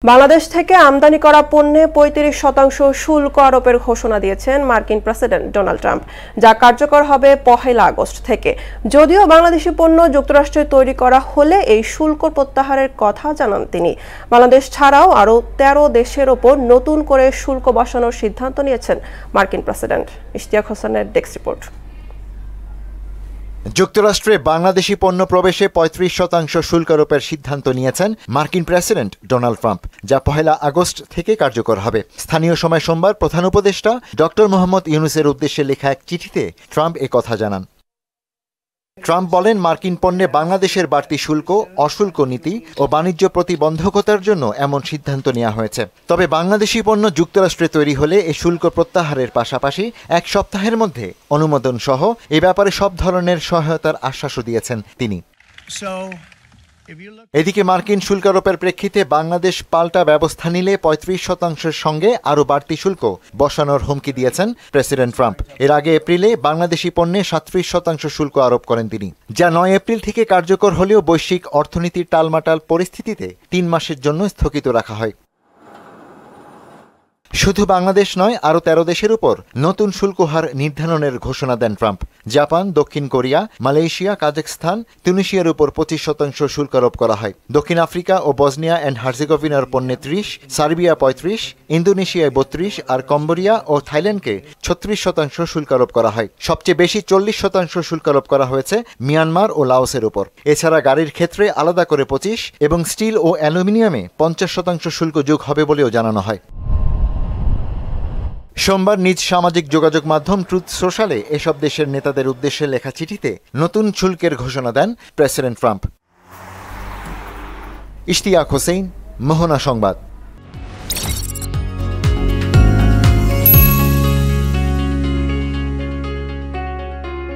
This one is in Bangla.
বাংলাদেশ থেকে আমদানি করা পণ্যে ৩৫% শুল্ক আরোপের ঘোষণা দিয়েছেন মার্কিন প্রেসিডেন্ট ডোনাল্ড ট্রাম্প, যা কার্যকর হবে ১ আগস্ট থেকে। যদিও বাংলাদেশি পণ্য যুক্তরাষ্ট্রে তৈরি করা হলে এই শুল্ক প্রত্যাহারের কথা জানান তিনি। বাংলাদেশ ছাড়াও আরও ১৩ দেশের ওপর নতুন করে শুল্ক বসানোর সিদ্ধান্ত নিয়েছেন মার্কিন প্রেসিডেন্ট। ইশতিয়াক হোসেনের ডেস্ক রিপোর্ট। যুক্তরাষ্ট্রে বাংলাদেশি পণ্য প্রবেশে ৩৫% শুল্ক আরোপের সিদ্ধান্ত নিয়েছেন মার্কিন প্রেসিডেন্ট ডোনাল্ড ট্রাম্প, যা ১ আগস্ট থেকে কার্যকর হবে। স্থানীয় সময় সোমবার প্রধান উপদেষ্টা ডক্টর মোহাম্মদ ইউনূসের উদ্দেশ্যে লেখা এক চিঠিতে ট্রাম্প একথা জানান। ট্রাম্প বলেন, মার্কিন পণ্যে বাংলাদেশের বাড়তি শুল্ক, অশুল্ক নীতি ও বাণিজ্য প্রতিবন্ধকতার জন্য এমন সিদ্ধান্ত নেওয়া হয়েছে। তবে বাংলাদেশি পণ্য যুক্তরাষ্ট্রে তৈরি হলে এই শুল্ক প্রত্যাহারের পাশাপাশি ১ সপ্তাহের মধ্যে অনুমোদন সহ এ ব্যাপারে সব ধরনের সহায়তার আশ্বাসও দিয়েছেন তিনি। এদিকে মার্কিন শুল্ক আরোপের প্রেক্ষিতে বাংলাদেশ পাল্টা ব্যবস্থা নিলে ৩৫%-এর সঙ্গে আরও বাড়তি শুল্ক বসানোর হুমকি দিয়েছেন প্রেসিডেন্ট ট্রাম্প। এর আগে এপ্রিলে বাংলাদেশি পণ্যে ৩৭% শুল্ক আরোপ করেন তিনি, যা ৯ এপ্রিল থেকে কার্যকর হলেও বৈশ্বিক অর্থনীতির টালমাটাল পরিস্থিতিতে ৩ মাসের জন্য স্থগিত রাখা হয়। শুধু বাংলাদেশ নয়, আরও ১৩ দেশের উপর নতুন শুল্ক হার নির্ধারণের ঘোষণা দেন ট্রাম্প। জাপান, দক্ষিণ কোরিয়া, মালয়েশিয়া, কাজাখস্তান, তিউনিসিয়ার উপর ২৫% শুল্ক আরোপ করা হয়। দক্ষিণ আফ্রিকা ও বসনিয়া অ্যান্ড হার্জেগোভিনার পণ্যে ৩০, সার্বিয়া ৩৫, ইন্দোনেশিয়ায় ৩২ আর কম্বোডিয়া ও থাইল্যান্ডকে ৩৬% শুল্ক আরোপ করা হয়। সবচেয়ে বেশি ৪০% শুল্ক আরোপ করা হয়েছে মিয়ানমার ও লাওসের উপর। এছাড়া গাড়ির ক্ষেত্রে আলাদা করে ২৫ এবং স্টিল ও অ্যালুমিনিয়ামে ৫০% শুল্ক যোগ হবে বলেও জানানো হয়। সোমবার নিজ সামাজিক যোগাযোগ মাধ্যম ট্রুথ সোশ্যালে এসব দেশের নেতাদের উদ্দেশ্যে লেখা চিঠিতে নতুন শুল্কের ঘোষণা দেন প্রেসিডেন্ট ট্রাম্প। ইশতিয়াক হোসেন, মোহনা সংবাদ।